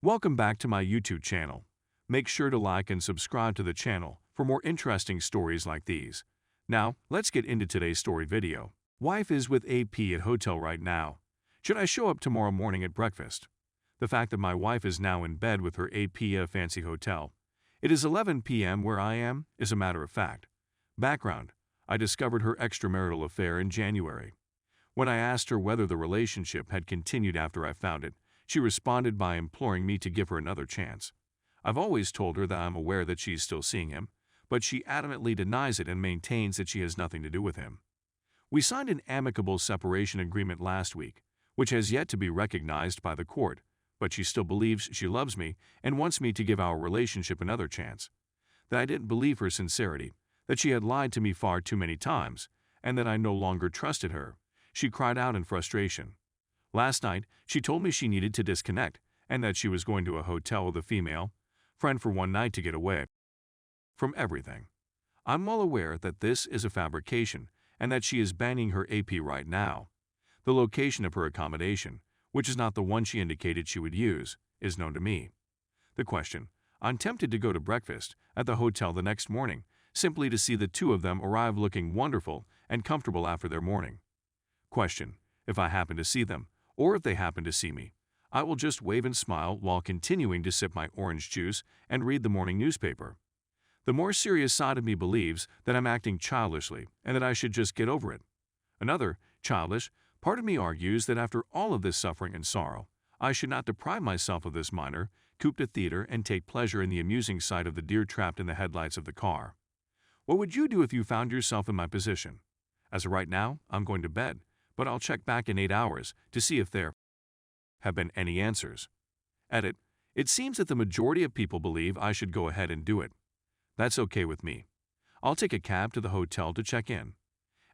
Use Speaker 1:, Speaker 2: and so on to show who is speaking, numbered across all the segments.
Speaker 1: Welcome back to my YouTube channel. Make sure to like and subscribe to the channel for more interesting stories like these. Now, let's get into today's story video. Wife is with AP at hotel right now. Should I show up tomorrow morning at breakfast? The fact that my wife is now in bed with her AP at a fancy hotel. It is 11 p.m. where I am, is a matter of fact. Background: I discovered her extramarital affair in January. When I asked her whether the relationship had continued after I found it, she responded by imploring me to give her another chance. I've always told her that I'm aware that she's still seeing him, but she adamantly denies it and maintains that she has nothing to do with him. We signed an amicable separation agreement last week, which has yet to be recognized by the court, but she still believes she loves me and wants me to give our relationship another chance. That I didn't believe her sincerity, that she had lied to me far too many times, and that I no longer trusted her. She cried out in frustration. Last night, she told me she needed to disconnect and that she was going to a hotel with a female friend for one night to get away from everything. I'm well aware that this is a fabrication and that she is banning her AP right now. The location of her accommodation, which is not the one she indicated she would use, is known to me. The question: I'm tempted to go to breakfast at the hotel the next morning, simply to see the two of them arrive looking wonderful and comfortable after their morning. Question: if I happen to see them, or if they happen to see me, I will just wave and smile while continuing to sip my orange juice and read the morning newspaper. The more serious side of me believes that I'm acting childishly and that I should just get over it. Another, childish, part of me argues that after all of this suffering and sorrow, I should not deprive myself of this minor, coop to theater, and take pleasure in the amusing sight of the deer trapped in the headlights of the car. What would you do if you found yourself in my position? As of right now, I'm going to bed, but I'll check back in 8 hours to see if there have been any answers. Edit: it seems that the majority of people believe I should go ahead and do it. That's okay with me. I'll take a cab to the hotel to check in.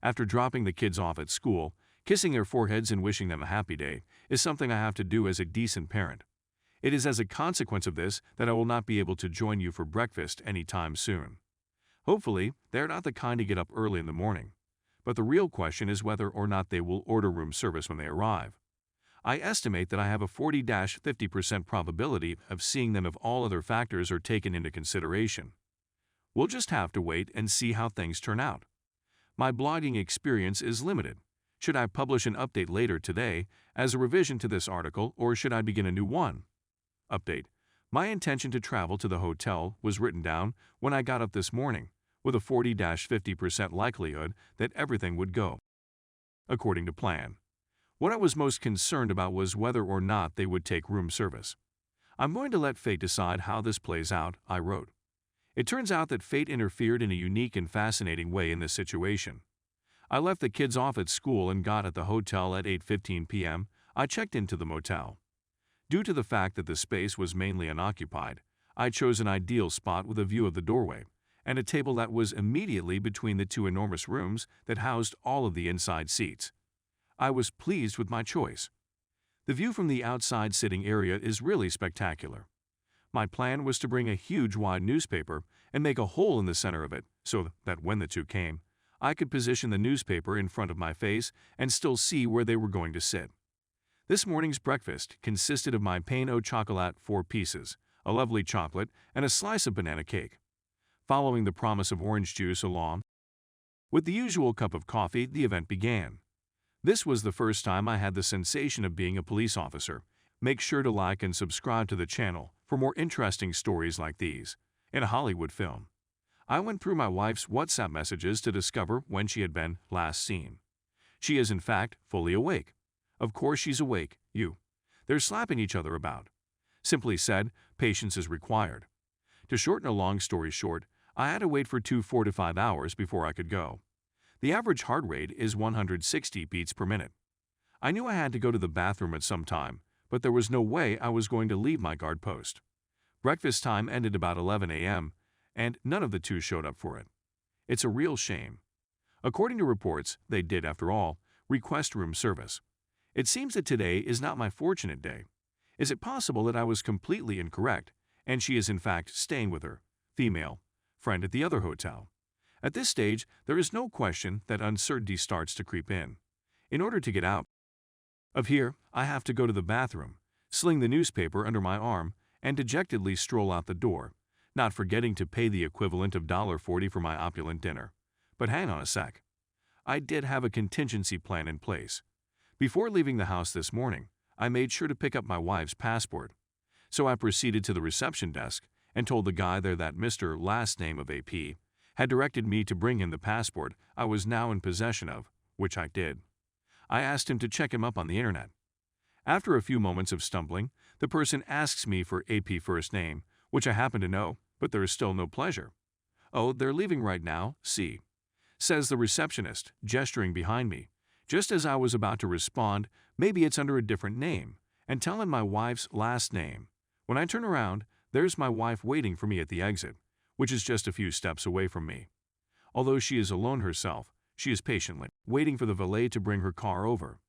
Speaker 1: After dropping the kids off at school, kissing their foreheads and wishing them a happy day is something I have to do as a decent parent. It is as a consequence of this that I will not be able to join you for breakfast anytime soon. Hopefully, they're not the kind to get up early in the morning. But the real question is whether or not they will order room service when they arrive. I estimate that I have a 40–50% probability of seeing them if all other factors are taken into consideration. We'll just have to wait and see how things turn out. My blogging experience is limited. Should I publish an update later today as a revision to this article, or should I begin a new one? Update: my intention to travel to the hotel was written down when I got up this morning, with a 40–50% likelihood that everything would go according to plan. What I was most concerned about was whether or not they would take room service. I'm going to let fate decide how this plays out, I wrote. It turns out that fate interfered in a unique and fascinating way in this situation. I left the kids off at school and got at the hotel at 8:15 p.m. I checked into the motel. Due to the fact that the space was mainly unoccupied, I chose an ideal spot with a view of the doorway and a table that was immediately between the two enormous rooms that housed all of the inside seats. I was pleased with my choice. The view from the outside sitting area is really spectacular. My plan was to bring a huge wide newspaper and make a hole in the center of it so that when the two came, I could position the newspaper in front of my face and still see where they were going to sit. This morning's breakfast consisted of my pain au chocolat 4 pieces, a lovely chocolate, and a slice of banana cake. Following the promise of orange juice along with the usual cup of coffee, the event began. This was the first time I had the sensation of being a police officer. Make sure to like and subscribe to the channel for more interesting stories like these. In a Hollywood film, I went through my wife's WhatsApp messages to discover when she had been last seen. She is in fact fully awake. Of course she's awake, They're slapping each other about. Simply said, patience is required. To shorten a long story short, I had to wait for 4 to 5 hours before I could go. The average heart rate is 160 beats per minute. I knew I had to go to the bathroom at some time, but there was no way I was going to leave my guard post. Breakfast time ended about 11 a.m., and none of the two showed up for it. It's a real shame. According to reports, they did, after all, request room service. It seems that today is not my fortunate day. Is it possible that I was completely incorrect, and she is in fact staying with her female friend at the other hotel? At this stage, there is no question that uncertainty starts to creep in. In order to get out of here, I have to go to the bathroom, sling the newspaper under my arm, and dejectedly stroll out the door, not forgetting to pay the equivalent of $40 for my opulent dinner. But hang on a sec. I did have a contingency plan in place. Before leaving the house this morning, I made sure to pick up my wife's passport. So I proceeded to the reception desk and told the guy there that Mr. Last Name of AP had directed me to bring him the passport I was now in possession of, which I did. I asked him to check him up on the internet. After a few moments of stumbling, the person asks me for AP first name, which I happen to know, but there is still no pleasure. "Oh, they're leaving right now, see," says the receptionist, gesturing behind me, just as I was about to respond, "Maybe it's under a different name," and tell him my wife's last name. When I turn around, there's my wife waiting for me at the exit, which is just a few steps away from me. Although she is alone herself, she is patiently waiting for the valet to bring her car over.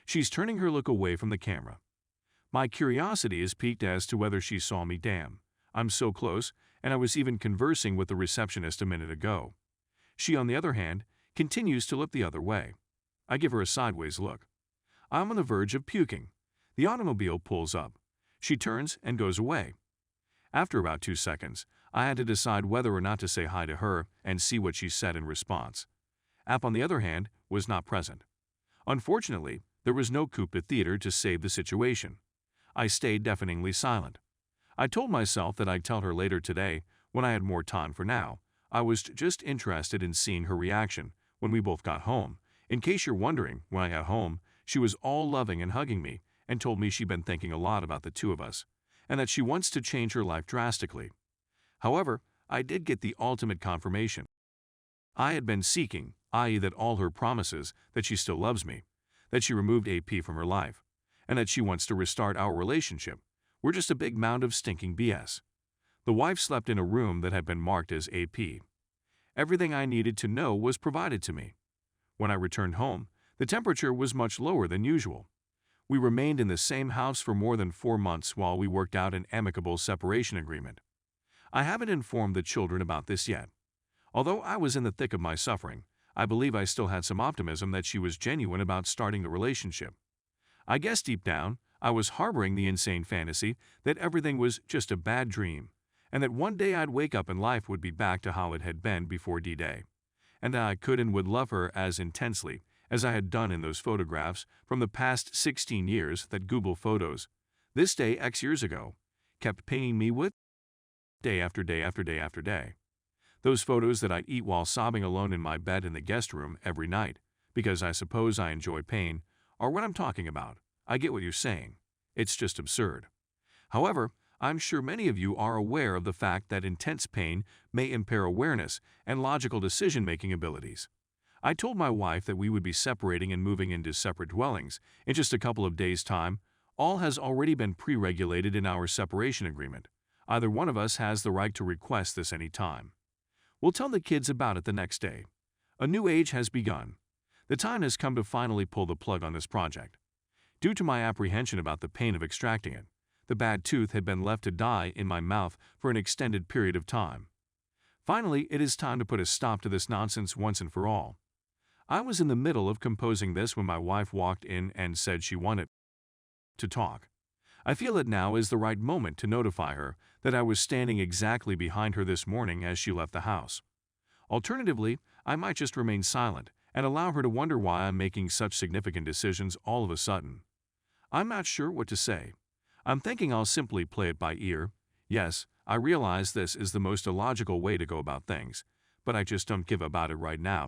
Speaker 1: She's turning her look away from the camera. My curiosity is piqued as to whether she saw me. Damn, I'm so close, and I was even conversing with the receptionist a minute ago. She, on the other hand, continues to look the other way. I give her a sideways look. I'm on the verge of puking. The automobile pulls up. She turns and goes away. After about 2 seconds, I had to decide whether or not to say hi to her and see what she said in response. App, on the other hand, was not present. Unfortunately, there was no Koopa theater to save the situation. I stayed deafeningly silent. I told myself that I'd tell her later today when I had more time. For now, I was just interested in seeing her reaction when we both got home. In case you're wondering, when I got home, she was all loving and hugging me and told me she'd been thinking a lot about the two of us and that she wants to change her life drastically. However, I did get the ultimate confirmation I had been seeking, i.e. that all her promises that she still loves me, that she removed AP from her life, and that she wants to restart our relationship were just a big mound of stinking BS. The wife slept in a room that had been marked as AP. Everything I needed to know was provided to me. When I returned home, the temperature was much lower than usual. We remained in the same house for more than 4 months while we worked out an amicable separation agreement. I haven't informed the children about this yet. Although I was in the thick of my suffering, I believe I still had some optimism that she was genuine about starting the relationship. I guess deep down, I was harboring the insane fantasy that everything was just a bad dream, and that one day I'd wake up and life would be back to how it had been before D-Day, and that I could and would love her as intensely as I had done in those photographs from the past 16 years that Google Photos, this day X years ago, kept paying me with day after day after day after day. Those photos that I'd eat while sobbing alone in my bed in the guest room every night, because I suppose I enjoy pain, are what I'm talking about. I get what you're saying. It's just absurd. However, I'm sure many of you are aware of the fact that intense pain may impair awareness and logical decision-making abilities. I told my wife that we would be separating and moving into separate dwellings in just a couple of days' time. All has already been pre-regulated in our separation agreement. Either one of us has the right to request this any time. We'll tell the kids about it the next day. A new age has begun. The time has come to finally pull the plug on this project. Due to my apprehension about the pain of extracting it, the bad tooth had been left to die in my mouth for an extended period of time. Finally, it is time to put a stop to this nonsense once and for all. I was in the middle of composing this when my wife walked in and said she wanted to talk. I feel that now is the right moment to notify her that I was standing exactly behind her this morning as she left the house. Alternatively, I might just remain silent and allow her to wonder why I'm making such significant decisions all of a sudden. I'm not sure what to say. I'm thinking I'll simply play it by ear. Yes, I realize this is the most illogical way to go about things, but I just don't give about it right now.